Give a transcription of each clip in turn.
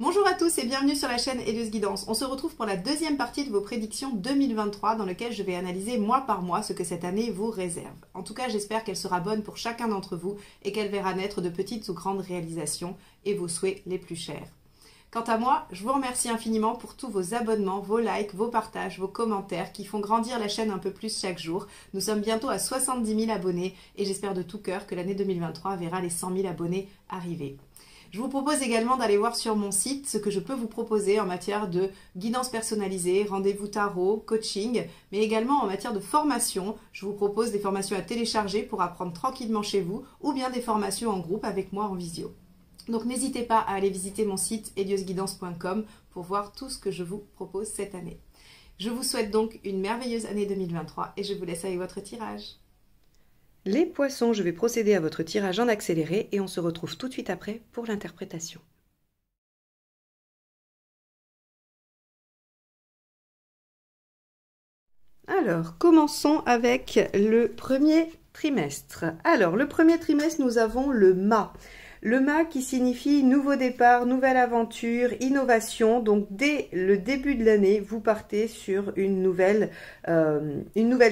Bonjour à tous et bienvenue sur la chaîne Helios Guidance. On se retrouve pour la deuxième partie de vos prédictions 2023 dans laquelle je vais analyser mois par mois ce que cette année vous réserve. En tout cas, j'espère qu'elle sera bonne pour chacun d'entre vous et qu'elle verra naître de petites ou grandes réalisations et vos souhaits les plus chers. Quant à moi, je vous remercie infiniment pour tous vos abonnements, vos likes, vos partages, vos commentaires qui font grandir la chaîne un peu plus chaque jour. Nous sommes bientôt à 70 000 abonnés et j'espère de tout cœur que l'année 2023 verra les 100 000 abonnés arriver. Je vous propose également d'aller voir sur mon site ce que je peux vous proposer en matière de guidance personnalisée, rendez-vous tarot, coaching, mais également en matière de formation. Je vous propose des formations à télécharger pour apprendre tranquillement chez vous ou bien des formations en groupe avec moi en visio. Donc n'hésitez pas à aller visiter mon site heliosguidance.com pour voir tout ce que je vous propose cette année. Je vous souhaite donc une merveilleuse année 2023 et je vous laisse avec votre tirage. Les poissons, je vais procéder à votre tirage en accéléré et on se retrouve tout de suite après pour l'interprétation. Alors, commençons avec le premier trimestre. Alors, le premier trimestre, nous avons le mât. Le mât qui signifie nouveau départ, nouvelle aventure, innovation. Donc, dès le début de l'année, vous partez sur une nouvelle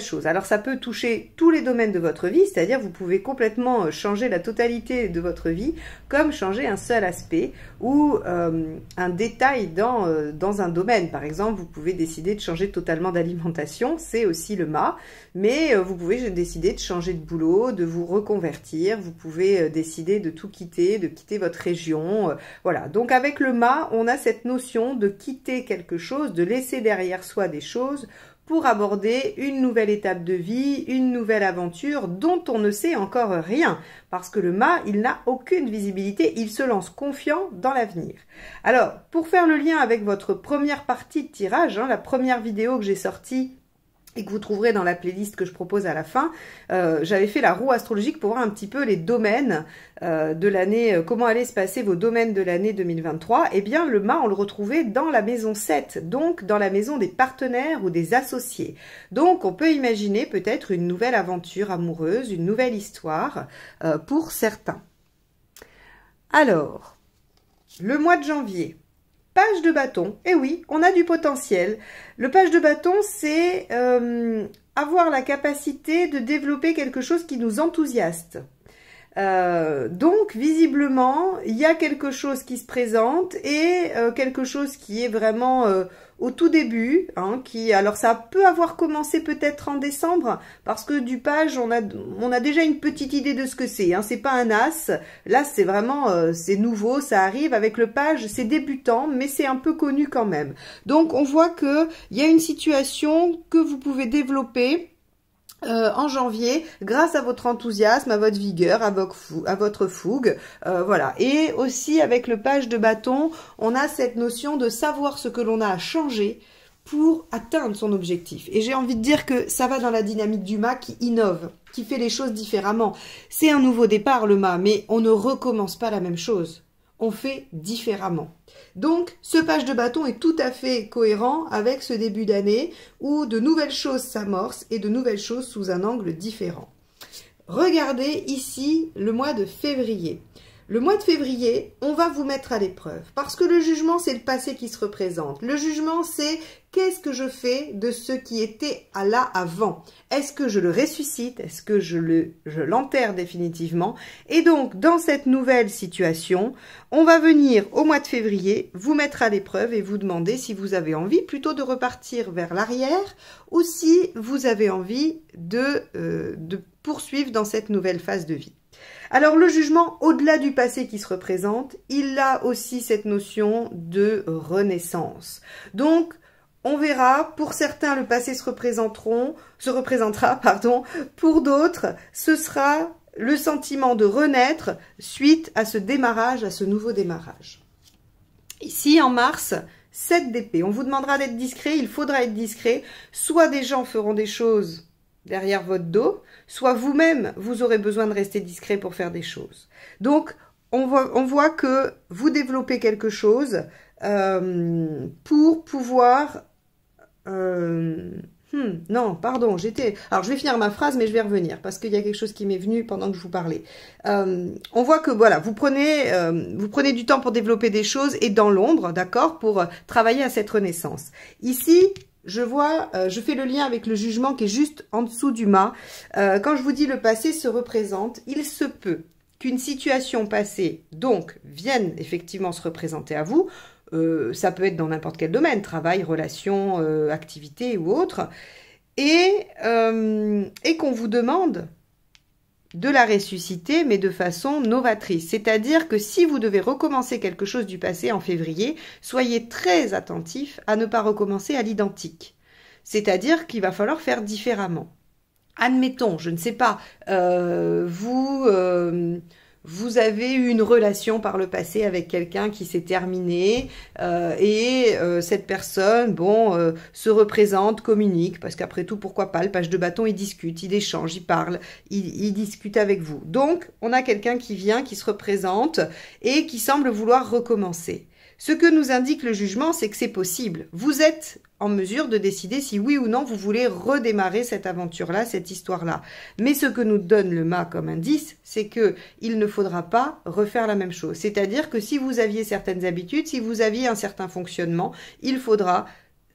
chose. Alors, ça peut toucher tous les domaines de votre vie, c'est-à-dire vous pouvez complètement changer la totalité de votre vie, comme changer un seul aspect ou un détail dans un domaine. Par exemple, vous pouvez décider de changer totalement d'alimentation, c'est aussi le mât, mais vous pouvez décider de changer de boulot, de vous reconvertir, vous pouvez décider de tout quitter, de quitter votre région, voilà. Donc avec le mât, on a cette notion de quitter quelque chose, de laisser derrière soi des choses pour aborder une nouvelle étape de vie, une nouvelle aventure dont on ne sait encore rien, parce que le mât, il n'a aucune visibilité, il se lance confiant dans l'avenir. Alors, pour faire le lien avec votre première partie de tirage, la première vidéo que j'ai sortie et que vous trouverez dans la playlist que je propose à la fin, j'avais fait la roue astrologique pour voir un petit peu les domaines de l'année, comment allaient se passer vos domaines de l'année 2023. Eh bien, le mât, on le retrouvait dans la maison 7, donc dans la maison des partenaires ou des associés. Donc, on peut imaginer peut-être une nouvelle aventure amoureuse, une nouvelle histoire pour certains. Alors, le mois de janvier. Page de bâton, et oui, on a du potentiel. Le page de bâton, c'est avoir la capacité de développer quelque chose qui nous enthousiaste. Donc, visiblement, il y a quelque chose qui se présente et quelque chose qui est vraiment au tout début. Alors, ça peut avoir commencé peut-être en décembre parce que du page, on a déjà une petite idée de ce que c'est. C'est pas un as. Là, c'est vraiment, c'est nouveau, ça arrive. Avec le page, c'est débutant, mais c'est un peu connu quand même. Donc, on voit qu'il y a une situation que vous pouvez développer en janvier, grâce à votre enthousiasme, à votre vigueur, à votre fougue, voilà. Et aussi avec le page de bâton, on a cette notion de savoir ce que l'on a à changer pour atteindre son objectif. Et j'ai envie de dire que ça va dans la dynamique du mât qui innove, qui fait les choses différemment. C'est un nouveau départ le mât, mais on ne recommence pas la même chose. On fait différemment. Donc, ce page de bâton est tout à fait cohérent avec ce début d'année où de nouvelles choses s'amorcent et de nouvelles choses sous un angle différent. Regardez ici le mois de février. Le mois de février, on va vous mettre à l'épreuve parce que le jugement, c'est le passé qui se représente. Le jugement, c'est qu'est-ce que je fais de ce qui était là avant? Est-ce que je le ressuscite? Est-ce que je l'enterre définitivement? Et donc, dans cette nouvelle situation, on va venir au mois de février vous mettre à l'épreuve et vous demander si vous avez envie plutôt de repartir vers l'arrière ou si vous avez envie de poursuivre dans cette nouvelle phase de vie. Alors le jugement, au-delà du passé qui se représente, il a aussi cette notion de renaissance. Donc, on verra, pour certains, le passé se représentera, pour d'autres, ce sera le sentiment de renaître suite à ce démarrage, à ce nouveau démarrage. Ici, en mars, 7 d'épée. On vous demandera d'être discret, il faudra être discret. Soit des gens feront des choses derrière votre dos, soit vous-même, vous aurez besoin de rester discret pour faire des choses. Donc, on voit que vous développez quelque chose pour pouvoir Non, pardon, j'étais... Alors, je vais finir ma phrase, mais je vais revenir, parce qu'il y a quelque chose qui m'est venu pendant que je vous parlais. On voit que, voilà, vous prenez du temps pour développer des choses et dans l'ombre, d'accord, pour travailler à cette renaissance. Ici, je vois, je fais le lien avec le jugement qui est juste en dessous du mât. Quand je vous dis le passé se représente, il se peut qu'une situation passée, donc, vienne effectivement se représenter à vous. Ça peut être dans n'importe quel domaine, travail, relation, activité ou autre, et qu'on vous demande de la ressusciter, mais de façon novatrice. C'est-à-dire que si vous devez recommencer quelque chose du passé en février, soyez très attentif à ne pas recommencer à l'identique. C'est-à-dire qu'il va falloir faire différemment. Admettons, je ne sais pas, vous avez eu une relation par le passé avec quelqu'un qui s'est terminée cette personne, se représente, communique, parce qu'après tout, pourquoi pas, le page de bâton, il discute, il échange, il parle, il discute avec vous. Donc, on a quelqu'un qui vient, qui se représente et qui semble vouloir recommencer. Ce que nous indique le jugement, c'est que c'est possible. Vous êtes en mesure de décider si oui ou non vous voulez redémarrer cette aventure-là, cette histoire-là. Mais ce que nous donne le mât comme indice, c'est que il ne faudra pas refaire la même chose. C'est-à-dire que si vous aviez certaines habitudes, si vous aviez un certain fonctionnement, il faudra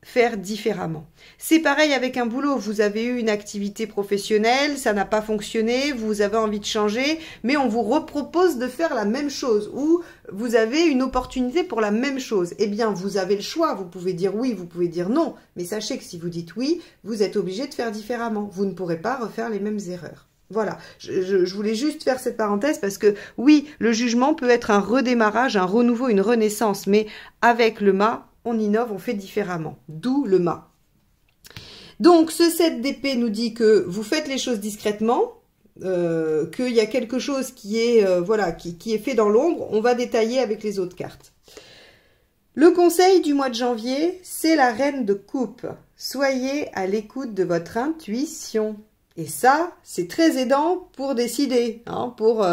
faire différemment. C'est pareil avec un boulot. Vous avez eu une activité professionnelle, ça n'a pas fonctionné, vous avez envie de changer, mais on vous repropose de faire la même chose ou vous avez une opportunité pour la même chose. Eh bien, vous avez le choix. Vous pouvez dire oui, vous pouvez dire non. Mais sachez que si vous dites oui, vous êtes obligé de faire différemment. Vous ne pourrez pas refaire les mêmes erreurs. Voilà, je voulais juste faire cette parenthèse parce que oui, le jugement peut être un redémarrage, un renouveau, une renaissance, mais avec le mât, on innove, on fait différemment. D'où le mât. Donc, ce 7 d'épée nous dit que vous faites les choses discrètement, qu'il y a quelque chose qui est, qui est fait dans l'ombre. On va détailler avec les autres cartes. Le conseil du mois de janvier, c'est la reine de coupe. Soyez à l'écoute de votre intuition. Et ça, c'est très aidant pour décider, pour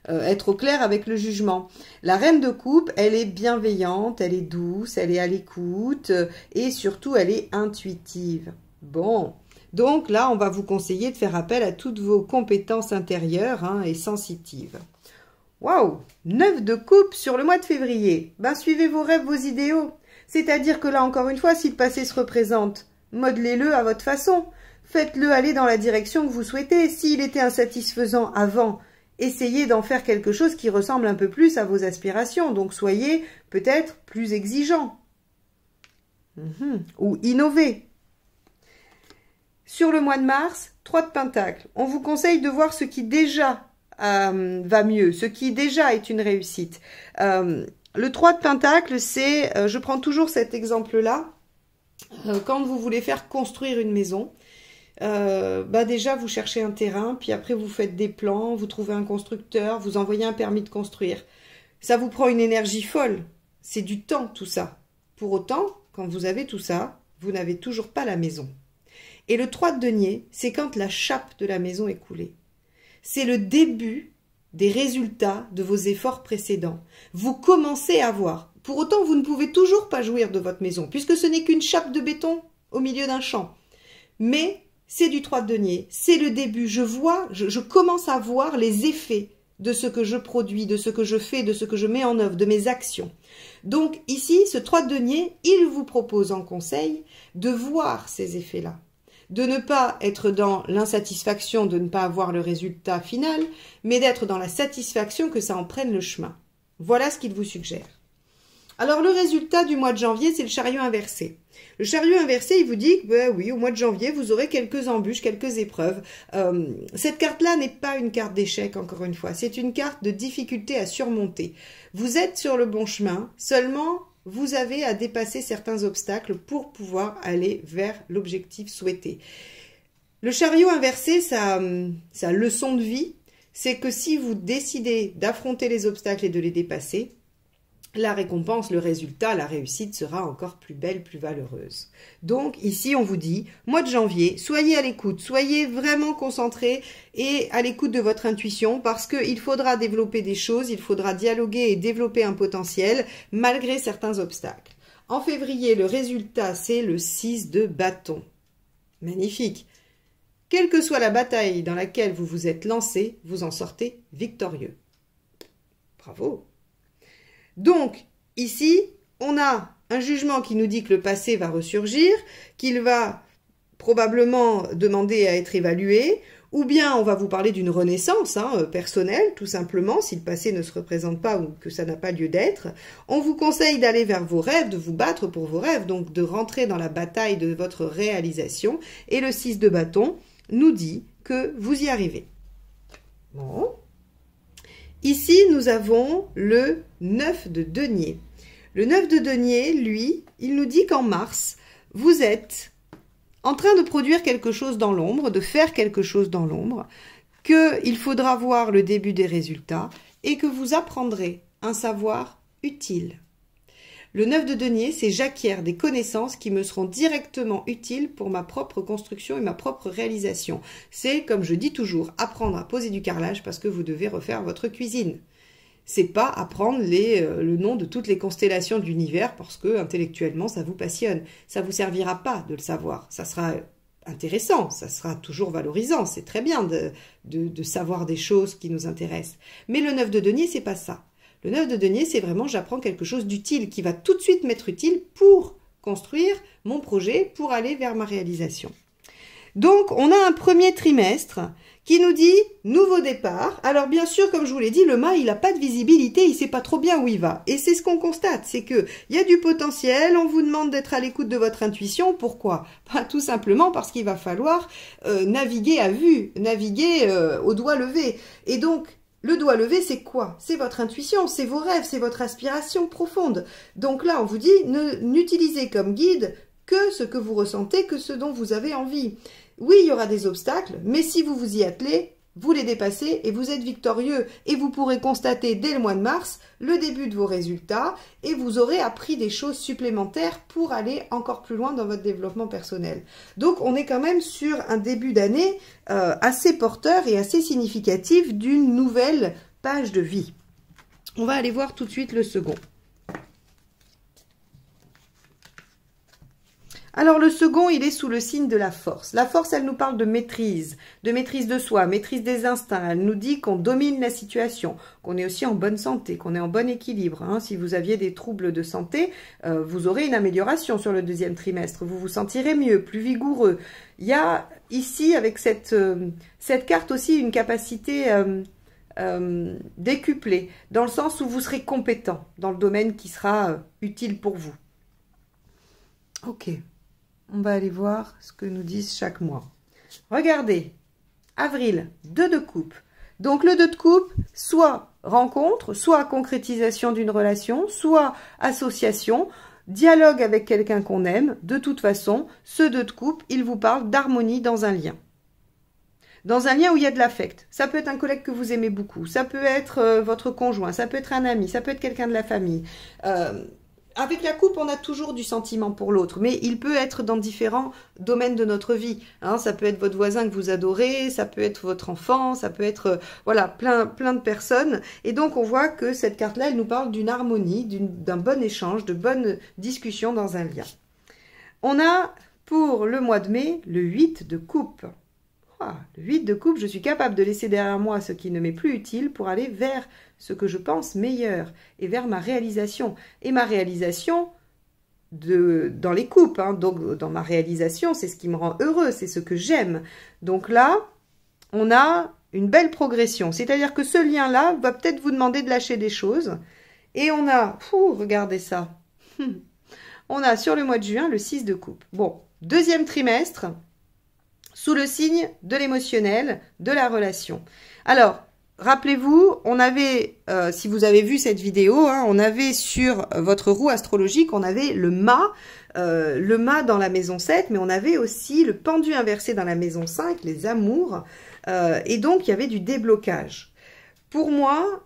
être au clair avec le jugement. La reine de coupe, elle est bienveillante, elle est douce, elle est à l'écoute et surtout, elle est intuitive. Bon, donc là, on va vous conseiller de faire appel à toutes vos compétences intérieures et sensitives. Waouh, 9 de coupe sur le mois de février. Ben, suivez vos rêves, vos idéaux. C'est-à-dire que là, encore une fois, si le passé se représente, modelez-le à votre façon. Faites-le aller dans la direction que vous souhaitez. S'il était insatisfaisant avant, essayez d'en faire quelque chose qui ressemble un peu plus à vos aspirations. Donc, soyez peut-être plus exigeant. Ou innovez. Sur le mois de mars, 3 de Pentacles. On vous conseille de voir ce qui déjà va mieux, ce qui déjà est une réussite. Le 3 de Pentacles, c'est, je prends toujours cet exemple-là, quand vous voulez faire construire une maison. Déjà vous cherchez un terrain, puis après vous faites des plans, vous trouvez un constructeur, vous envoyez un permis de construire. Ça vous prend une énergie folle, c'est du temps tout ça. Pour autant, quand vous avez tout ça, vous n'avez toujours pas la maison. Et le 3 de denier, c'est quand la chape de la maison est coulée. C'est le début des résultats de vos efforts précédents. Vous commencez à voir. Pour autant, vous ne pouvez toujours pas jouir de votre maison, puisque ce n'est qu'une chape de béton au milieu d'un champ. Mais c'est du 3 de denier, c'est le début. Je commence à voir les effets de ce que je produis, de ce que je fais, de ce que je mets en œuvre, de mes actions. Donc ici, ce 3 de denier, il vous propose en conseil de voir ces effets-là, de ne pas être dans l'insatisfaction de ne pas avoir le résultat final, mais d'être dans la satisfaction que ça en prenne le chemin. Voilà ce qu'il vous suggère. Alors, le résultat du mois de janvier, c'est le chariot inversé. Le chariot inversé, il vous dit que, oui, au mois de janvier, vous aurez quelques embûches, quelques épreuves. Cette carte-là n'est pas une carte d'échec, encore une fois. C'est une carte de difficulté à surmonter. Vous êtes sur le bon chemin, seulement vous avez à dépasser certains obstacles pour pouvoir aller vers l'objectif souhaité. Le chariot inversé, sa leçon de vie, c'est que si vous décidez d'affronter les obstacles et de les dépasser, la récompense, le résultat, la réussite sera encore plus belle, plus valeureuse. Donc ici, on vous dit, mois de janvier, soyez à l'écoute, soyez vraiment concentrés et à l'écoute de votre intuition parce qu'il faudra développer des choses, il faudra dialoguer et développer un potentiel malgré certains obstacles. En février, le résultat, c'est le 6 de bâton. Magnifique. Quelle que soit la bataille dans laquelle vous vous êtes lancé, vous en sortez victorieux. Bravo. Donc, ici, on a un jugement qui nous dit que le passé va ressurgir, qu'il va probablement demander à être évalué, ou bien on va vous parler d'une renaissance personnelle, tout simplement, si le passé ne se représente pas ou que ça n'a pas lieu d'être. On vous conseille d'aller vers vos rêves, de vous battre pour vos rêves, donc de rentrer dans la bataille de votre réalisation. Et le 6 de bâton nous dit que vous y arrivez. Bon. Ici, nous avons le 9 de denier. Le 9 de denier, lui, il nous dit qu'en mars, vous êtes en train de produire quelque chose dans l'ombre, de faire quelque chose dans l'ombre, qu'il faudra voir le début des résultats et que vous apprendrez un savoir utile. Le 9 de denier, c'est j'acquiers des connaissances qui me seront directement utiles pour ma propre construction et ma propre réalisation. C'est, comme je dis toujours, apprendre à poser du carrelage parce que vous devez refaire votre cuisine. C'est pas apprendre le nom de toutes les constellations de l'univers parce que intellectuellement ça vous passionne. Ça vous servira pas de le savoir. Ça sera intéressant, ça sera toujours valorisant. C'est très bien de savoir des choses qui nous intéressent. Mais le 9 de denier, c'est pas ça. Le 9 de denier, c'est vraiment j'apprends quelque chose d'utile qui va tout de suite m'être utile pour construire mon projet, pour aller vers ma réalisation. Donc, on a un premier trimestre qui nous dit nouveau départ. Alors bien sûr, comme je vous l'ai dit, le mât, il n'a pas de visibilité, il ne sait pas trop bien où il va. Et c'est ce qu'on constate, c'est qu'il y a du potentiel, on vous demande d'être à l'écoute de votre intuition. Pourquoi? Tout simplement parce qu'il va falloir naviguer à vue, naviguer au doigt levé. Et donc, le doigt levé, c'est quoi? C'est votre intuition, c'est vos rêves, c'est votre aspiration profonde. Donc là, on vous dit, n'utilisez comme guide que ce que vous ressentez, que ce dont vous avez envie. Oui, il y aura des obstacles, mais si vous vous y attelez, vous les dépassez et vous êtes victorieux. Et vous pourrez constater dès le mois de mars le début de vos résultats et vous aurez appris des choses supplémentaires pour aller encore plus loin dans votre développement personnel. Donc, on est quand même sur un début d'année assez porteur et assez significatif d'une nouvelle page de vie. On va aller voir tout de suite le second. Alors le second, il est sous le signe de la force. La force, elle nous parle de maîtrise de soi, maîtrise des instincts. Elle nous dit qu'on domine la situation, qu'on est aussi en bonne santé, qu'on est en bon équilibre. Si vous aviez des troubles de santé, vous aurez une amélioration sur le deuxième trimestre. Vous vous sentirez mieux, plus vigoureux. Il y a ici, avec cette carte aussi, une capacité décuplée, dans le sens où vous serez compétent dans le domaine qui sera utile pour vous. Ok. On va aller voir ce que nous disent chaque mois. Regardez, avril, 2 de coupe. Donc le 2 de coupe, soit rencontre, soit concrétisation d'une relation, soit association, dialogue avec quelqu'un qu'on aime. De toute façon, ce 2 de coupe, il vous parle d'harmonie dans un lien. Dans un lien où il y a de l'affect. Ça peut être un collègue que vous aimez beaucoup, ça peut être votre conjoint, ça peut être un ami, ça peut être quelqu'un de la famille. Avec la coupe, on a toujours du sentiment pour l'autre, mais il peut être dans différents domaines de notre vie. Ça peut être votre voisin que vous adorez, ça peut être votre enfant, ça peut être voilà, plein de personnes. Et donc, on voit que cette carte-là, elle nous parle d'une harmonie, d'un bon échange, de bonnes discussions dans un lien. On a, pour le mois de mai, le 8 de coupe. Le 8 de coupe, je suis capable de laisser derrière moi ce qui ne m'est plus utile pour aller vers ce que je pense meilleur et vers ma réalisation. Et ma réalisation dans les coupes, donc dans ma réalisation, c'est ce qui me rend heureux, c'est ce que j'aime. Donc là, on a une belle progression. C'est-à-dire que ce lien-là va peut-être vous demander de lâcher des choses. Et on a, regardez ça, on a sur le mois de juin le 6 de coupe. Bon, deuxième trimestre, sous le signe de l'émotionnel, de la relation. Alors, rappelez-vous, on avait, si vous avez vu cette vidéo, on avait sur votre roue astrologique, on avait le mât dans la maison 7, mais on avait aussi le pendu inversé dans la maison 5, les amours, et donc il y avait du déblocage. Pour moi,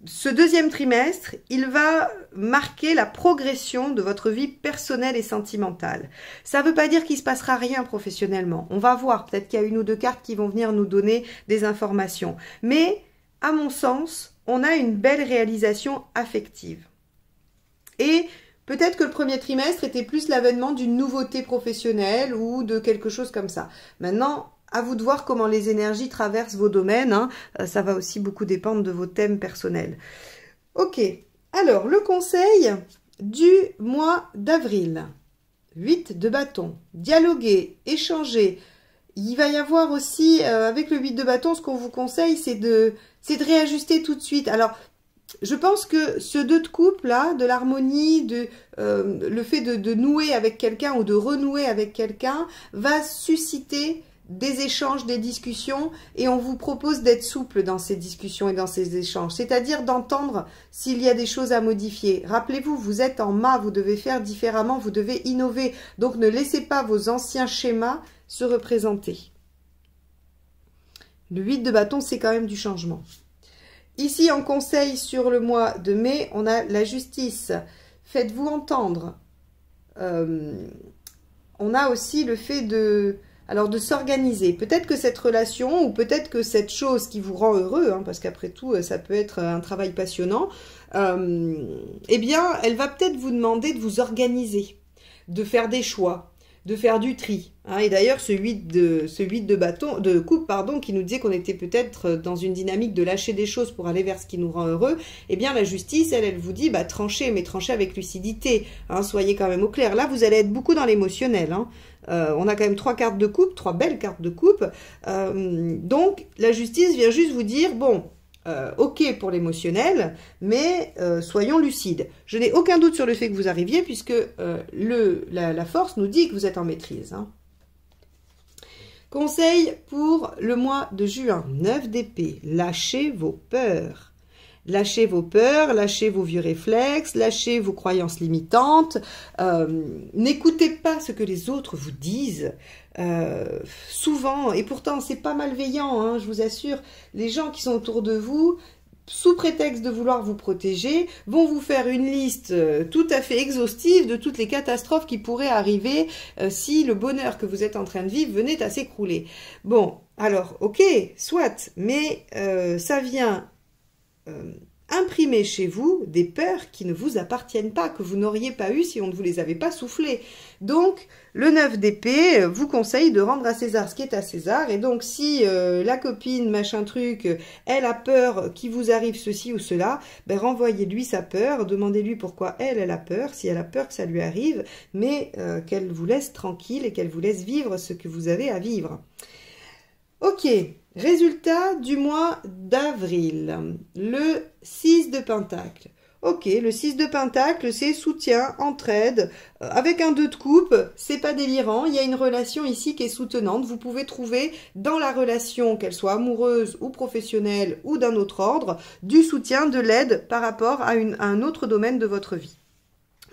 ce deuxième trimestre, il va marquer la progression de votre vie personnelle et sentimentale. Ça ne veut pas dire qu'il ne se passera rien professionnellement. On va voir, peut-être qu'il y a une ou deux cartes qui vont venir nous donner des informations. Mais, à mon sens, on a une belle réalisation affective. Et Peut-être que le premier trimestre était plus l'avènement d'une nouveauté professionnelle ou de quelque chose comme ça. Maintenant, à vous de voir comment les énergies traversent vos domaines, hein. Ça va aussi beaucoup dépendre de vos thèmes personnels. Ok, alors le conseil du mois d'avril. 8 de bâton. Dialoguer, échanger. Il va y avoir aussi, avec le 8 de bâton, ce qu'on vous conseille, c'est de réajuster tout de suite. Alors, je pense que ce 2 de coupe, là, de l'harmonie, le fait de nouer avec quelqu'un ou de renouer avec quelqu'un, va susciter des échanges, des discussions, et on vous propose d'être souple dans ces discussions et dans ces échanges, c'est-à-dire d'entendre s'il y a des choses à modifier. Rappelez-vous, vous êtes en mât, vous devez faire différemment, vous devez innover, donc ne laissez pas vos anciens schémas se représenter. Le 8 de bâton, c'est quand même du changement. Ici, en conseil sur le mois de mai, on a la justice. Faites-vous entendre. On a aussi le fait de s'organiser. Peut-être que cette relation ou peut-être que cette chose qui vous rend heureux, hein, parce qu'après tout, ça peut être un travail passionnant, eh bien, elle va peut-être vous demander de vous organiser, de faire des choix, de faire du tri. Hein. Et d'ailleurs, ce 8 de coupe, pardon, qui nous disait qu'on était peut-être dans une dynamique de lâcher des choses pour aller vers ce qui nous rend heureux, eh bien, la justice, elle vous dit, bah, tranchez, mais tranchez avec lucidité. Hein, soyez quand même au clair. Là, vous allez être beaucoup dans l'émotionnel. Hein. On a quand même 3 cartes de coupe, 3 belles cartes de coupe. Donc, la justice vient juste vous dire, bon, ok pour l'émotionnel, mais soyons lucides. Je n'ai aucun doute sur le fait que vous arriviez, puisque la force nous dit que vous êtes en maîtrise. Hein. Conseil pour le mois de juin, 9 d'épée, lâchez vos peurs. Lâchez vos peurs, lâchez vos vieux réflexes, lâchez vos croyances limitantes. N'écoutez pas ce que les autres vous disent. Souvent, et pourtant c'est pas malveillant, hein, je vous assure, les gens qui sont autour de vous, sous prétexte de vouloir vous protéger, vont vous faire une liste tout à fait exhaustive de toutes les catastrophes qui pourraient arriver si le bonheur que vous êtes en train de vivre venait à s'écrouler. Bon, alors, ok, soit, mais ça vient imprimer chez vous des peurs qui ne vous appartiennent pas, que vous n'auriez pas eu si on ne vous les avait pas soufflées. Donc, le 9 d'épée vous conseille de rendre à César ce qui est à César. Et donc, si la copine, machin truc, elle a peur qu'il vous arrive ceci ou cela, ben, renvoyez-lui sa peur, demandez-lui pourquoi elle a peur, si elle a peur que ça lui arrive, mais qu'elle vous laisse tranquille et qu'elle vous laisse vivre ce que vous avez à vivre. Ok, résultat du mois d'avril, le 6 de Pentacle. Ok, le 6 de Pentacle, c'est soutien, entraide, avec un 2 de coupe, c'est pas délirant, il y a une relation ici qui est soutenante. Vous pouvez trouver dans la relation, qu'elle soit amoureuse ou professionnelle ou d'un autre ordre, du soutien, de l'aide par rapport à un autre domaine de votre vie.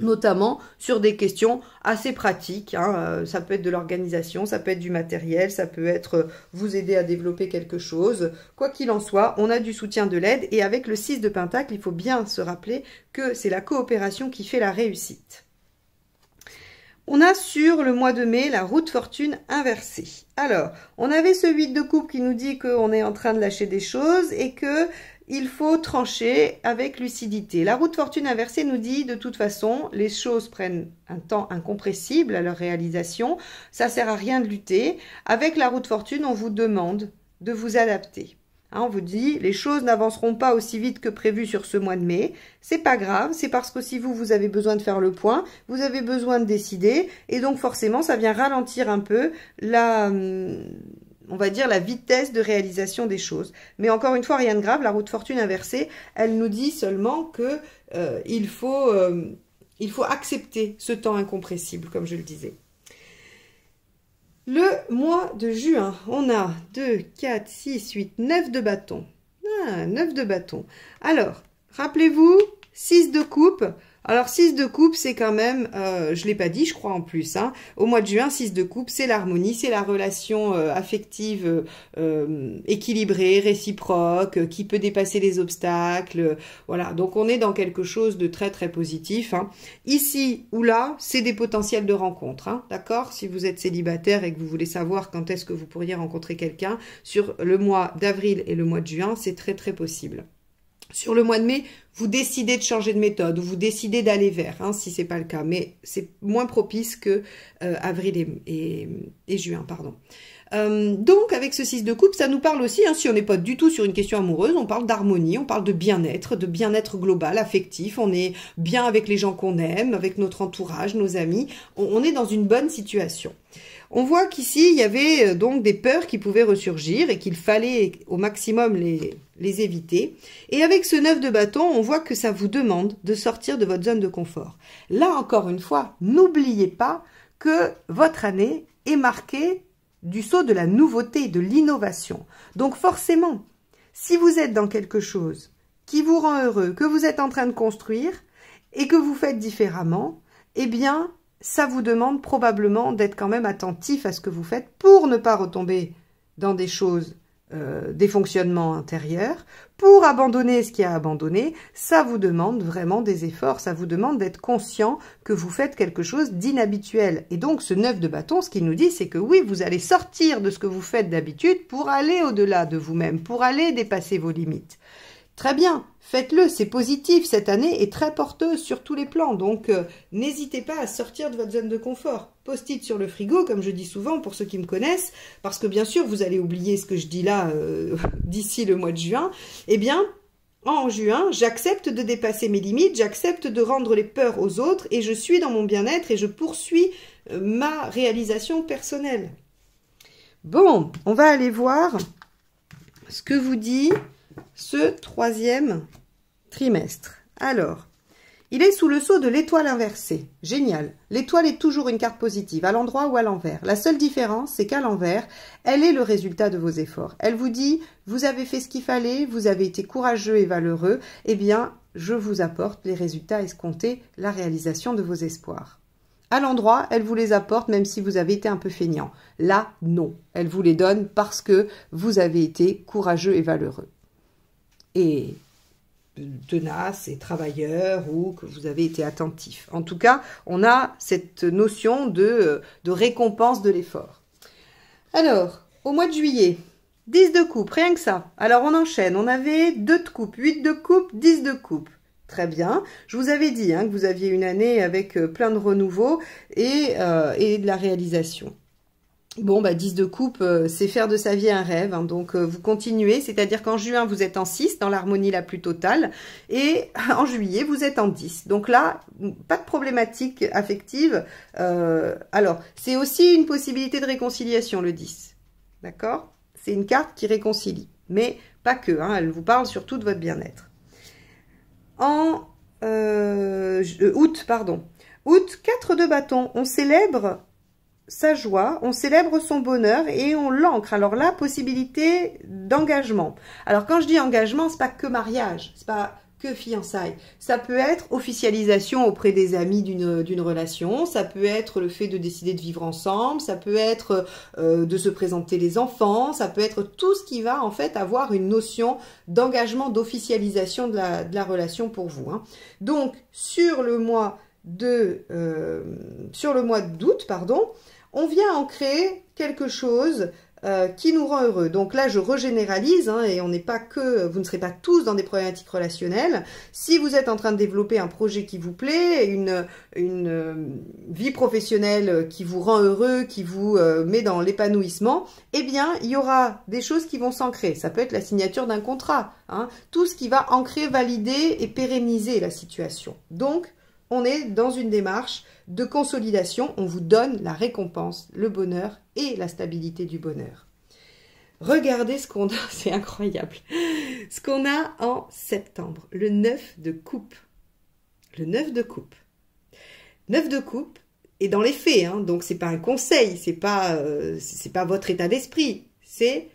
Notamment sur des questions assez pratiques, hein. Ça peut être de l'organisation, ça peut être du matériel, ça peut être vous aider à développer quelque chose. Quoi qu'il en soit, on a du soutien, de l'aide, et avec le 6 de Pentacle, il faut bien se rappeler que c'est la coopération qui fait la réussite. On a sur le mois de mai la roue de fortune inversée. Alors, on avait ce 8 de coupe qui nous dit qu'on est en train de lâcher des choses et que il faut trancher avec lucidité. La roue de fortune inversée nous dit, de toute façon, les choses prennent un temps incompressible à leur réalisation. Ça sert à rien de lutter. Avec la roue de fortune, on vous demande de vous adapter. Hein, on vous dit, les choses n'avanceront pas aussi vite que prévu sur ce mois de mai. C'est pas grave, c'est parce que si vous avez besoin de faire le point, vous avez besoin de décider, et donc forcément, ça vient ralentir un peu on va dire la vitesse de réalisation des choses. Mais encore une fois, rien de grave, la roue de fortune inversée, elle nous dit seulement que il faut accepter ce temps incompressible, comme je le disais. Le mois de juin, on a 2, 4, 6, 8, 9 de bâton. Ah, 9 de bâton. Alors, rappelez-vous, 6 de coupe. Alors, 6 de coupe, c'est quand même, je ne l'ai pas dit, je crois en plus, hein, au mois de juin, 6 de coupe, c'est l'harmonie, c'est la relation affective équilibrée, réciproque, qui peut dépasser les obstacles. Voilà, donc on est dans quelque chose de très très positif. Hein. Ici ou là, c'est des potentiels de rencontre, hein, d'accord? Si vous êtes célibataire et que vous voulez savoir quand est-ce que vous pourriez rencontrer quelqu'un, sur le mois d'avril et le mois de juin, c'est très très possible. Sur le mois de mai, vous décidez de changer de méthode ou vous décidez d'aller vers, hein, si c'est pas le cas. Mais c'est moins propice que avril et juin, pardon. Donc, avec ce 6 de coupe, ça nous parle aussi, hein, si on n'est pas du tout sur une question amoureuse, on parle d'harmonie, on parle de bien-être global, affectif, on est bien avec les gens qu'on aime, avec notre entourage, nos amis, on est dans une bonne situation. On voit qu'ici, il y avait donc des peurs qui pouvaient ressurgir et qu'il fallait au maximum les éviter. Et avec ce 9 de bâton, on voit que ça vous demande de sortir de votre zone de confort. Là, encore une fois, n'oubliez pas que votre année est marquée du sceau de la nouveauté, de l'innovation. Donc forcément, si vous êtes dans quelque chose qui vous rend heureux, que vous êtes en train de construire et que vous faites différemment, eh bien, ça vous demande probablement d'être quand même attentif à ce que vous faites pour ne pas retomber dans des choses, des fonctionnements intérieurs, pour abandonner ce qui a abandonné. Ça vous demande vraiment des efforts, ça vous demande d'être conscient que vous faites quelque chose d'inhabituel. Et donc ce 9 de bâton, ce qu'il nous dit, c'est que oui, vous allez sortir de ce que vous faites d'habitude pour aller au-delà de vous-même, pour aller dépasser vos limites. Très bien, faites-le, c'est positif, cette année est très porteuse sur tous les plans, donc n'hésitez pas à sortir de votre zone de confort. Post-it sur le frigo, comme je dis souvent pour ceux qui me connaissent, parce que bien sûr vous allez oublier ce que je dis là d'ici le mois de juin. Eh bien, en juin, j'accepte de dépasser mes limites, j'accepte de rendre les peurs aux autres et je suis dans mon bien-être et je poursuis ma réalisation personnelle. Bon, on va aller voir ce que vous dit ce troisième trimestre. Alors, il est sous le sceau de l'étoile inversée. Génial. L'étoile est toujours une carte positive, à l'endroit ou à l'envers. La seule différence, c'est qu'à l'envers, elle est le résultat de vos efforts. Elle vous dit, vous avez fait ce qu'il fallait, vous avez été courageux et valeureux, eh bien, je vous apporte les résultats escomptés, la réalisation de vos espoirs. À l'endroit, elle vous les apporte même si vous avez été un peu feignant. Là, non. Elle vous les donne parce que vous avez été courageux et valeureux. Et tenace et travailleur ou que vous avez été attentif. En tout cas, on a cette notion de récompense de l'effort. Alors, au mois de juillet, 10 de coupe, rien que ça. Alors, on enchaîne. On avait 2 de coupe, 8 de coupe, 10 de coupe. Très bien. Je vous avais dit que vous aviez une année avec plein de renouveau et de la réalisation. Bon, 10 de coupe, c'est faire de sa vie un rêve, hein, donc vous continuez, c'est-à-dire qu'en juin, vous êtes en 6, dans l'harmonie la plus totale, et en juillet, vous êtes en 10. Donc là, pas de problématique affective. Alors, c'est aussi une possibilité de réconciliation, le 10. D'accord? C'est une carte qui réconcilie, mais pas que, hein, elle vous parle surtout de votre bien-être. En août, pardon. Août, 4 de bâton, on célèbre sa joie, on célèbre son bonheur et on l'ancre. Alors là, possibilité d'engagement. Alors quand je dis engagement, c'est pas que mariage, c'est pas que fiançailles. Ça peut être officialisation auprès des amis d'une relation, ça peut être le fait de décider de vivre ensemble, ça peut être de se présenter les enfants, ça peut être tout ce qui va en fait avoir une notion d'engagement, d'officialisation de la relation pour vous. Hein. Donc sur le mois d'août, pardon, on vient ancrer quelque chose qui nous rend heureux. Donc là, je regénéralise, hein, et on n'est pas que, vous ne serez pas tous dans des problématiques relationnelles. Si vous êtes en train de développer un projet qui vous plaît, une vie professionnelle qui vous rend heureux, qui vous met dans l'épanouissement, eh bien, il y aura des choses qui vont s'ancrer. Ça peut être la signature d'un contrat, hein, tout ce qui va ancrer, valider et pérenniser la situation. Donc, on est dans une démarche de consolidation, on vous donne la récompense, le bonheur et la stabilité du bonheur. Regardez ce qu'on a, c'est incroyable. Ce qu'on a en septembre, le 9 de coupe. Le 9 de coupe. 9 de coupe, et dans les faits, hein, donc c'est pas un conseil, c'est pas votre état d'esprit, c'est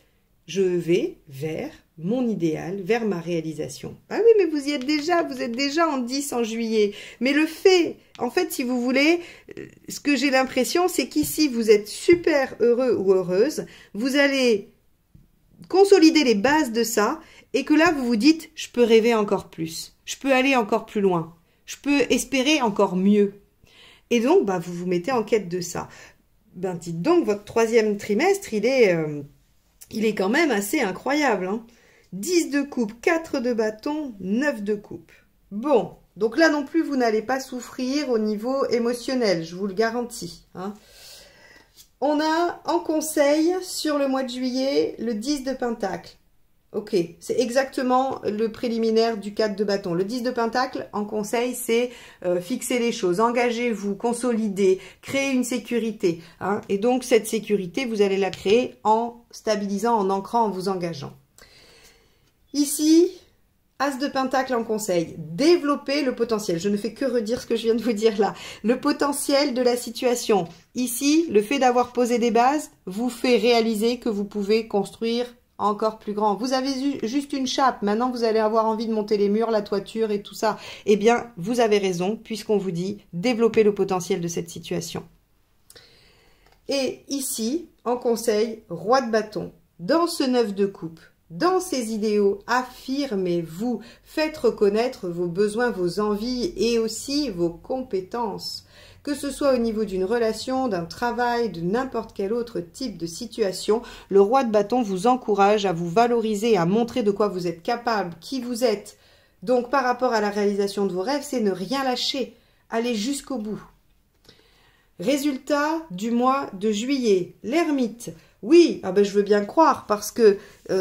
je vais vers mon idéal, vers ma réalisation. Ah oui, mais vous y êtes déjà, vous êtes déjà en 10 en juillet. Mais le fait, en fait, si vous voulez, ce que j'ai l'impression, c'est qu'ici, vous êtes super heureux ou heureuse, vous allez consolider les bases de ça, et que là, vous vous dites, je peux rêver encore plus, je peux aller encore plus loin, je peux espérer encore mieux. Et donc, vous vous mettez en quête de ça. Dites donc, votre troisième trimestre, il est quand même assez incroyable, hein. 10 de coupe, 4 de bâton, 9 de coupe. Bon, donc là non plus, vous n'allez pas souffrir au niveau émotionnel, je vous le garantis. Hein. On a en conseil, sur le mois de juillet, le 10 de pentacle. Ok, c'est exactement le préliminaire du 4 de bâton. Le 10 de pentacle, en conseil, c'est fixer les choses, engagez-vous, consolider, créer une sécurité. Hein, et donc, cette sécurité, vous allez la créer en stabilisant, en ancrant, en vous engageant. Ici, As de pentacle en conseil, développer le potentiel. Je ne fais que redire ce que je viens de vous dire là. Le potentiel de la situation. Ici, le fait d'avoir posé des bases vous fait réaliser que vous pouvez construire encore plus grand. Vous avez juste une chape, maintenant vous allez avoir envie de monter les murs, la toiture et tout ça. Eh bien, vous avez raison, puisqu'on vous dit développer le potentiel de cette situation. Et ici, en conseil, roi de bâton, dans ce 9 de coupe, dans ces idéaux, affirmez-vous, faites reconnaître vos besoins, vos envies et aussi vos compétences. Que ce soit au niveau d'une relation, d'un travail, de n'importe quel autre type de situation, le roi de bâton vous encourage à vous valoriser, à montrer de quoi vous êtes capable, qui vous êtes. Donc, par rapport à la réalisation de vos rêves, c'est ne rien lâcher, aller jusqu'au bout. Résultat du mois de juillet, l'ermite. Oui, ah ben je veux bien croire, parce que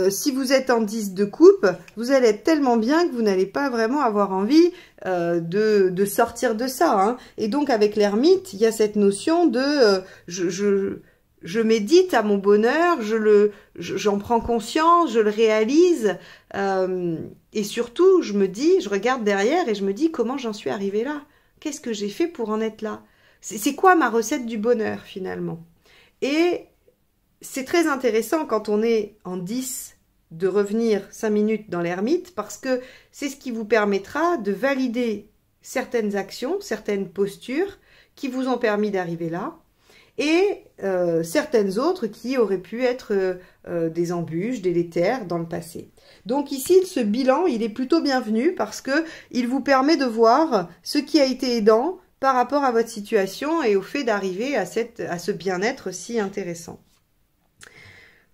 si vous êtes en 10 de coupe, vous allez être tellement bien que vous n'allez pas vraiment avoir envie de sortir de ça. Hein. Et donc avec l'ermite, il y a cette notion de je médite à mon bonheur, j'en prends conscience, je le réalise. Et surtout, je me dis, je regarde derrière et je me dis comment j'en suis arrivée là. Qu'est-ce que j'ai fait pour en être là? C'est quoi ma recette du bonheur finalement? Et c'est très intéressant quand on est en 10 de revenir 5 minutes dans l'ermite parce que c'est ce qui vous permettra de valider certaines actions, certaines postures qui vous ont permis d'arriver là et certaines autres qui auraient pu être des embûches, délétères dans le passé. Donc ici, ce bilan, il est plutôt bienvenu parce que il vous permet de voir ce qui a été aidant par rapport à votre situation et au fait d'arriver à ce bien-être si intéressant.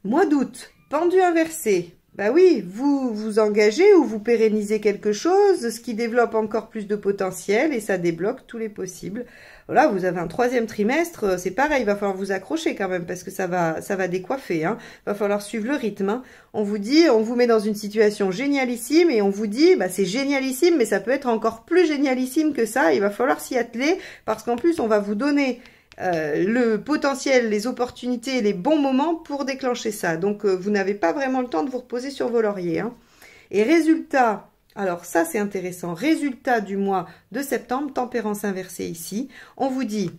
Mois d'août, pendu inversé. Bah oui, vous vous engagez ou vous pérennisez quelque chose, ce qui développe encore plus de potentiel et ça débloque tous les possibles. Voilà, vous avez un 3e trimestre, c'est pareil, il va falloir vous accrocher quand même parce que ça va décoiffer. Hein. Il va falloir suivre le rythme. Hein. On vous dit, on vous met dans une situation génialissime et on vous dit, bah c'est génialissime, mais ça peut être encore plus génialissime que ça. Il va falloir s'y atteler parce qu'en plus, on va vous donner le potentiel, les opportunités, les bons moments pour déclencher ça. Donc, vous n'avez pas vraiment le temps de vous reposer sur vos lauriers. Hein. Et résultat, alors ça c'est intéressant, résultat du mois de septembre, tempérance inversée ici, on vous dit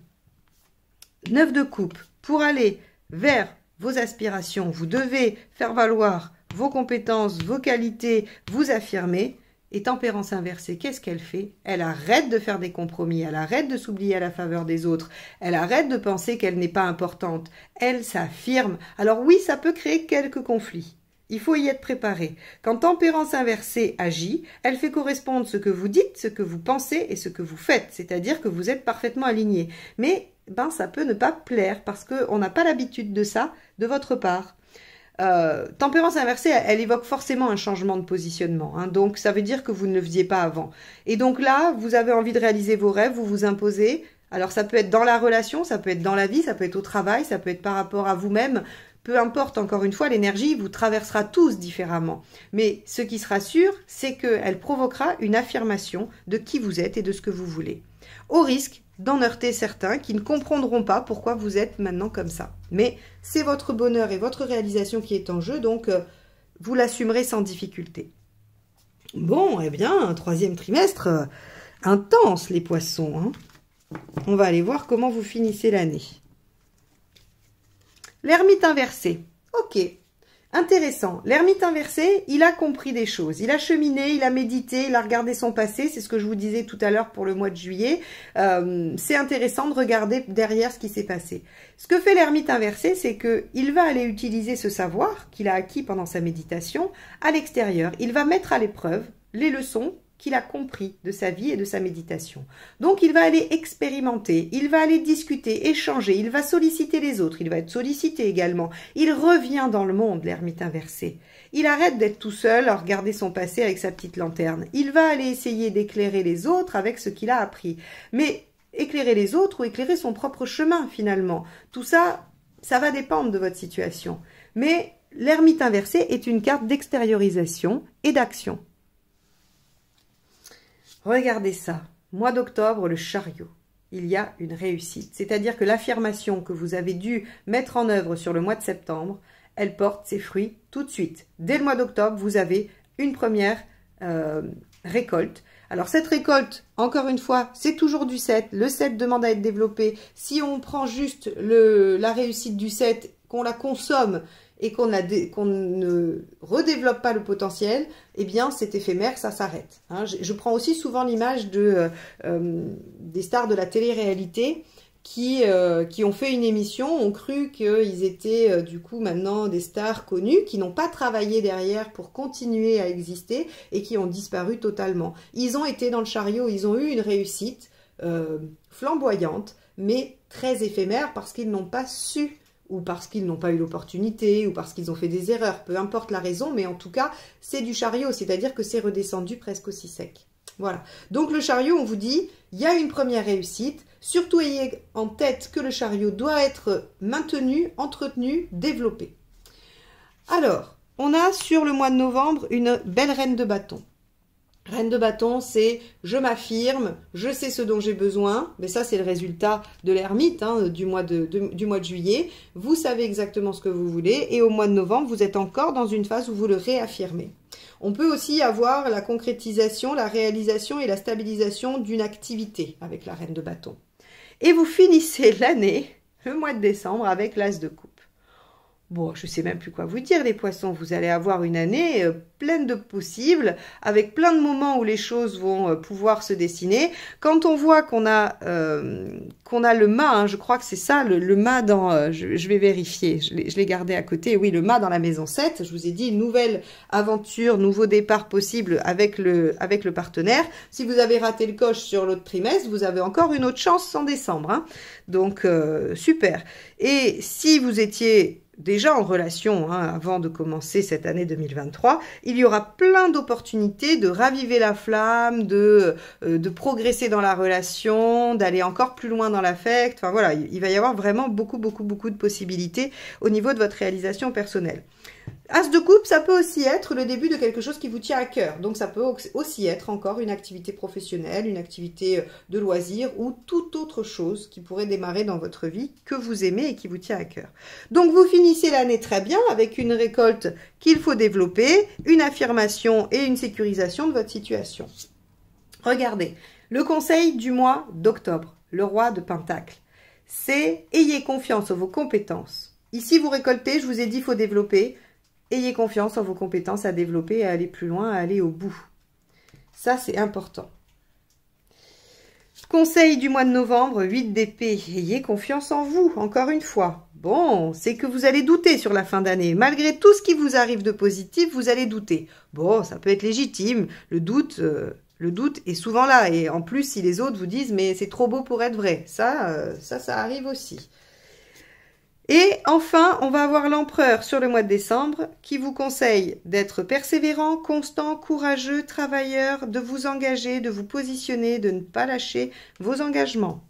9 de coupe, pour aller vers vos aspirations, vous devez faire valoir vos compétences, vos qualités, vous affirmer. Et tempérance inversée, qu'est-ce qu'elle fait? Elle arrête de faire des compromis, elle arrête de s'oublier à la faveur des autres, elle arrête de penser qu'elle n'est pas importante, elle s'affirme. Alors oui, ça peut créer quelques conflits, il faut y être préparé. Quand tempérance inversée agit, elle fait correspondre ce que vous dites, ce que vous pensez et ce que vous faites, c'est-à-dire que vous êtes parfaitement aligné. Mais ça peut ne pas plaire parce qu'on n'a pas l'habitude de ça de votre part. Tempérance inversée, elle évoque forcément un changement de positionnement. Hein, donc, ça veut dire que vous ne le faisiez pas avant. Et donc là, vous avez envie de réaliser vos rêves, vous vous imposez. Alors, ça peut être dans la relation, ça peut être dans la vie, ça peut être au travail, ça peut être par rapport à vous-même. Peu importe, encore une fois, l'énergie vous traversera tous différemment. Mais ce qui sera sûr, c'est qu'elle provoquera une affirmation de qui vous êtes et de ce que vous voulez. Au risque d'en heurter certains qui ne comprendront pas pourquoi vous êtes maintenant comme ça. Mais c'est votre bonheur et votre réalisation qui est en jeu, donc vous l'assumerez sans difficulté. Bon, eh bien, un 3e trimestre intense, les poissons. Hein. On va aller voir comment vous finissez l'année. L'ermite inversé. Ok, intéressant. L'ermite inversé, il a compris des choses. Il a cheminé, il a médité, il a regardé son passé. C'est ce que je vous disais tout à l'heure pour le mois de juillet. C'est intéressant de regarder derrière ce qui s'est passé. Ce que fait l'ermite inversé, c'est qu'il va aller utiliser ce savoir qu'il a acquis pendant sa méditation à l'extérieur. Il va mettre à l'épreuve les leçons qu'il a compris de sa vie et de sa méditation. Donc il va aller expérimenter, il va aller discuter, échanger, il va solliciter les autres, il va être sollicité également. Il revient dans le monde, l'ermite inversé. Il arrête d'être tout seul à regarder son passé avec sa petite lanterne. Il va aller essayer d'éclairer les autres avec ce qu'il a appris. Mais éclairer les autres ou éclairer son propre chemin finalement. Tout ça, ça va dépendre de votre situation. Mais l'ermite inversé est une carte d'extériorisation et d'action. Regardez ça. Mois d'octobre, le chariot. Il y a une réussite. C'est-à-dire que l'affirmation que vous avez dû mettre en œuvre sur le mois de septembre, elle porte ses fruits tout de suite. Dès le mois d'octobre, vous avez une première récolte. Alors cette récolte, encore une fois, c'est toujours du 7. Le 7 demande à être développé. Si on prend juste la réussite du 7, qu'on la consomme et qu'on ne redéveloppe pas le potentiel, eh bien c'est éphémère, ça s'arrête. Hein, je prends aussi souvent l'image des stars de la télé-réalité qui ont fait une émission, ont cru qu'ils étaient du coup maintenant des stars connues, qui n'ont pas travaillé derrière pour continuer à exister et qui ont disparu totalement. Ils ont été dans le chariot, ils ont eu une réussite flamboyante, mais très éphémère parce qu'ils n'ont pas su, ou parce qu'ils n'ont pas eu l'opportunité, ou parce qu'ils ont fait des erreurs, peu importe la raison, mais en tout cas, c'est du chariot, c'est-à-dire que c'est redescendu presque aussi sec. Voilà. Donc le chariot, on vous dit, il y a une première réussite. Surtout ayez en tête que le chariot doit être maintenu, entretenu, développé. Alors, on a sur le mois de novembre une belle reine de bâton. Reine de bâton, c'est je m'affirme, je sais ce dont j'ai besoin, mais ça c'est le résultat de l'ermite hein, du mois de juillet. Vous savez exactement ce que vous voulez et au mois de novembre, vous êtes encore dans une phase où vous le réaffirmez. On peut aussi avoir la concrétisation, la réalisation et la stabilisation d'une activité avec la reine de bâton. Et vous finissez l'année, le mois de décembre, avec l'as de coupe. Bon, je ne sais même plus quoi vous dire, les poissons. Vous allez avoir une année pleine de possibles, avec plein de moments où les choses vont pouvoir se dessiner. Quand on voit qu'on a le mât, hein, je crois que c'est ça, le mât dans... je vais vérifier, je l'ai gardé à côté. Oui, le mât dans la maison 7. Je vous ai dit, une nouvelle aventure, nouveau départ possible avec le partenaire. Si vous avez raté le coche sur l'autre trimestre, vous avez encore une autre chance en décembre. Hein. Donc, super. Et si vous étiez... déjà en relation, hein, avant de commencer cette année 2023, il y aura plein d'opportunités de raviver la flamme, de progresser dans la relation, d'aller encore plus loin dans l'affect. Enfin voilà, il va y avoir vraiment beaucoup de possibilités au niveau de votre réalisation personnelle. As de coupe, ça peut aussi être le début de quelque chose qui vous tient à cœur. Donc ça peut aussi être encore une activité professionnelle, une activité de loisir ou toute autre chose qui pourrait démarrer dans votre vie que vous aimez et qui vous tient à cœur. Donc vous finissez l'année très bien avec une récolte qu'il faut développer, une affirmation et une sécurisation de votre situation. Regardez, le conseil du mois d'octobre, le roi de Pentacle, c'est ayez confiance en vos compétences. Ici vous récoltez, je vous ai dit, il faut développer. Ayez confiance en vos compétences à développer, à aller plus loin, à aller au bout. Ça, c'est important. Conseil du mois de novembre, 8 d'épée. Ayez confiance en vous, encore une fois. Bon, c'est que vous allez douter sur la fin d'année. Malgré tout ce qui vous arrive de positif, vous allez douter. Bon, ça peut être légitime. Le doute est souvent là. Et en plus, si les autres vous disent « mais c'est trop beau pour être vrai », ça arrive aussi. Et enfin, on va avoir l'empereur sur le mois de décembre qui vous conseille d'être persévérant, constant, courageux, travailleur, de vous engager, de vous positionner, de ne pas lâcher vos engagements.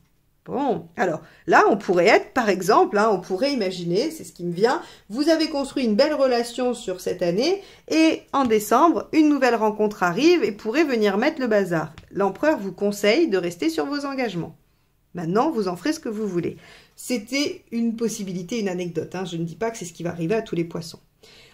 Bon, alors là, on pourrait être, par exemple, hein, on pourrait imaginer, c'est ce qui me vient, vous avez construit une belle relation sur cette année et en décembre, une nouvelle rencontre arrive et pourrait venir mettre le bazar. L'empereur vous conseille de rester sur vos engagements. Maintenant, vous en ferez ce que vous voulez. C'était une possibilité, une anecdote. Hein. Je ne dis pas que c'est ce qui va arriver à tous les poissons.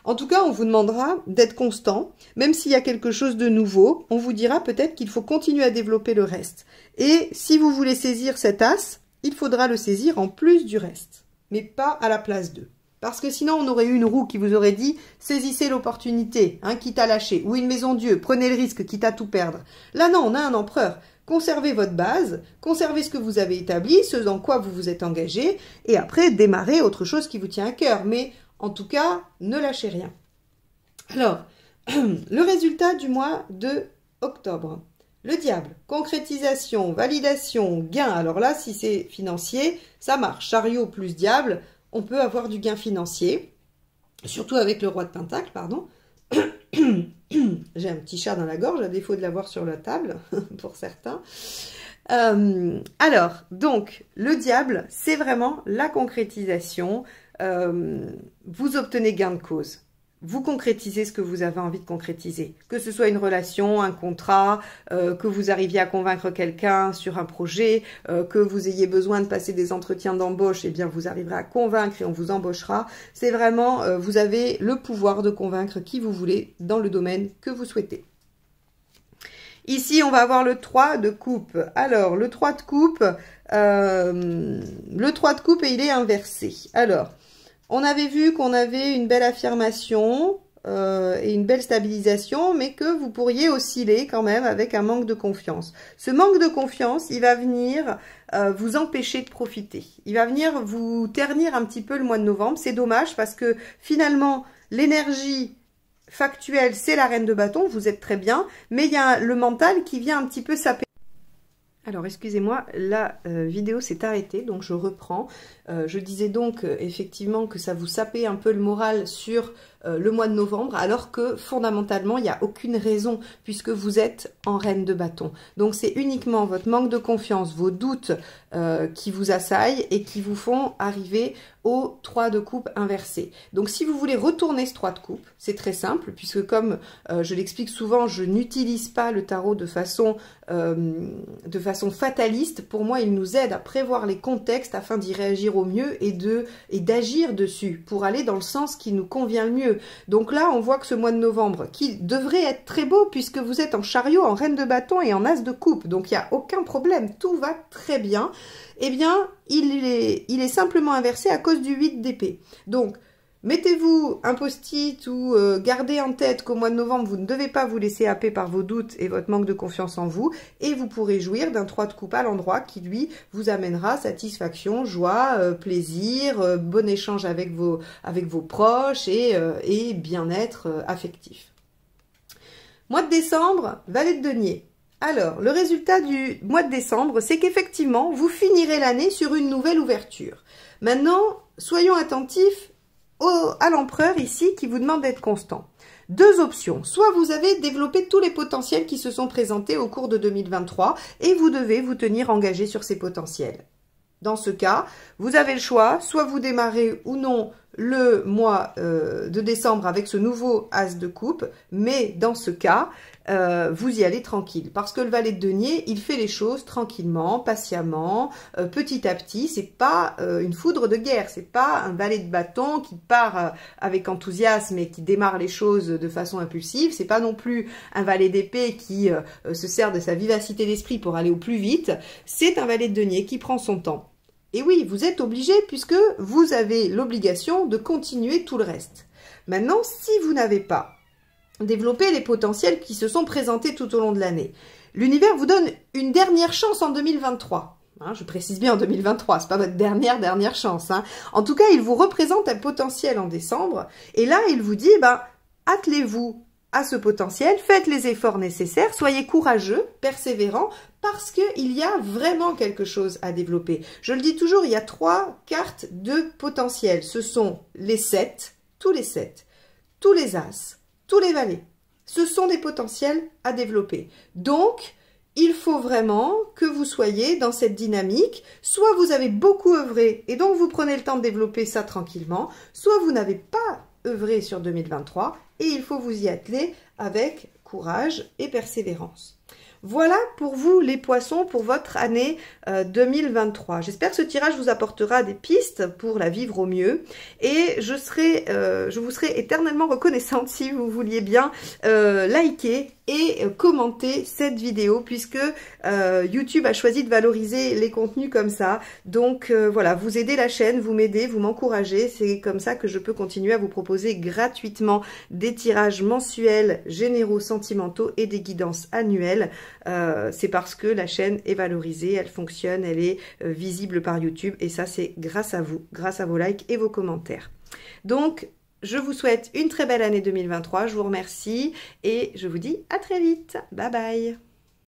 En tout cas, on vous demandera d'être constant. Même s'il y a quelque chose de nouveau, on vous dira peut-être qu'il faut continuer à développer le reste. Et si vous voulez saisir cet as, il faudra le saisir en plus du reste. Mais pas à la place d'eux. Parce que sinon, on aurait eu une roue qui vous aurait dit « saisissez l'opportunité, hein, quitte à lâcher ». Ou une maison Dieu, prenez le risque, quitte à tout perdre. Là, non, on a un empereur. Conservez votre base, conservez ce que vous avez établi, ce dans quoi vous vous êtes engagé, et après, démarrez autre chose qui vous tient à cœur. Mais en tout cas, ne lâchez rien. Alors, le résultat du mois de octobre. Le diable, concrétisation, validation, gain. Alors là, si c'est financier, ça marche. Chariot plus diable, on peut avoir du gain financier. Surtout avec le roi de Pentacle, pardon. J'ai un petit chat dans la gorge, à défaut de l'avoir sur la table, pour certains. Alors, donc, le diable, c'est vraiment la concrétisation. Vous obtenez gain de cause. Vous concrétisez ce que vous avez envie de concrétiser. Que ce soit une relation, un contrat, que vous arriviez à convaincre quelqu'un sur un projet, que vous ayez besoin de passer des entretiens d'embauche, eh bien vous arriverez à convaincre et on vous embauchera. C'est vraiment, vous avez le pouvoir de convaincre qui vous voulez dans le domaine que vous souhaitez. Ici, on va avoir le 3 de coupe. Alors, le 3 de coupe, et il est inversé. Alors, on avait vu qu'on avait une belle affirmation et une belle stabilisation, mais que vous pourriez osciller quand même avec un manque de confiance. Ce manque de confiance, il va venir vous empêcher de profiter. Il va venir vous ternir un petit peu le mois de novembre. C'est dommage parce que finalement, l'énergie factuelle, c'est la reine de bâton, vous êtes très bien, mais il y a le mental qui vient un petit peu saper. Alors, excusez-moi, la vidéo s'est arrêtée, donc je reprends. Je disais donc effectivement que ça vous sapait un peu le moral sur le mois de novembre, alors que fondamentalement, il n'y a aucune raison puisque vous êtes en reine de bâton. Donc, c'est uniquement votre manque de confiance, vos doutes qui vous assaillent et qui vous font arriver au 3 de coupe inversé. Donc, si vous voulez retourner ce 3 de coupe, c'est très simple, puisque comme je l'explique souvent, je n'utilise pas le tarot de façon fataliste. Pour moi, il nous aide à prévoir les contextes afin d'y réagir au mieux et d'agir dessus pour aller dans le sens qui nous convient le mieux. Donc là, on voit que ce mois de novembre, qui devrait être très beau puisque vous êtes en chariot, en reine de bâton et en as de coupe, donc il n'y a aucun problème, tout va très bien. Eh bien, il est simplement inversé à cause du 8 d'épée. Donc, mettez-vous un post-it ou gardez en tête qu'au mois de novembre, vous ne devez pas vous laisser happer par vos doutes et votre manque de confiance en vous. Et vous pourrez jouir d'un 3 de coupe à l'endroit qui, lui, vous amènera satisfaction, joie, plaisir, bon échange avec vos proches et bien-être affectif. Mois de décembre, valet de denier. Alors, le résultat du mois de décembre, c'est qu'effectivement, vous finirez l'année sur une nouvelle ouverture. Maintenant, soyons attentifs à l'empereur ici qui vous demande d'être constant. Deux options. Soit vous avez développé tous les potentiels qui se sont présentés au cours de 2023 et vous devez vous tenir engagé sur ces potentiels. Dans ce cas, vous avez le choix, soit vous démarrez ou non le mois de décembre avec ce nouveau as de coupe, mais dans ce cas, vous y allez tranquille. Parce que le valet de denier, il fait les choses tranquillement, patiemment, petit à petit. C'est pas une foudre de guerre, c'est pas un valet de bâton qui part avec enthousiasme et qui démarre les choses de façon impulsive. C'est pas non plus un valet d'épée qui se sert de sa vivacité d'esprit pour aller au plus vite. C'est un valet de denier qui prend son temps. Et oui, vous êtes obligé puisque vous avez l'obligation de continuer tout le reste. Maintenant, si vous n'avez pas développé les potentiels qui se sont présentés tout au long de l'année, l'univers vous donne une dernière chance en 2023. Hein, je précise bien en 2023, c'est pas votre dernière chance. Hein. En tout cas, il vous représente un potentiel en décembre. Et là, il vous dit, attelez-vous à ce potentiel, faites les efforts nécessaires, soyez courageux, persévérants, parce qu'il y a vraiment quelque chose à développer. Je le dis toujours, il y a 3 cartes de potentiel. Ce sont les 7, tous les 7, tous les as, tous les valets. Ce sont des potentiels à développer. Donc, il faut vraiment que vous soyez dans cette dynamique. Soit vous avez beaucoup œuvré et donc vous prenez le temps de développer ça tranquillement, soit vous n'avez pas œuvré sur 2023 et il faut vous y atteler avec courage et persévérance. Voilà pour vous les poissons pour votre année 2023. J'espère que ce tirage vous apportera des pistes pour la vivre au mieux et je vous serai éternellement reconnaissante si vous vouliez bien liker et commenter cette vidéo puisque YouTube a choisi de valoriser les contenus comme ça. Donc voilà, vous aidez la chaîne, vous m'aidez, vous m'encouragez. C'est comme ça que je peux continuer à vous proposer gratuitement des tirages mensuels, généraux, sentimentaux et des guidances annuelles. C'est parce que la chaîne est valorisée, elle fonctionne, elle est visible par YouTube et ça c'est grâce à vous, grâce à vos likes et vos commentaires. Donc, je vous souhaite une très belle année 2023. Je vous remercie et je vous dis à très vite. Bye bye.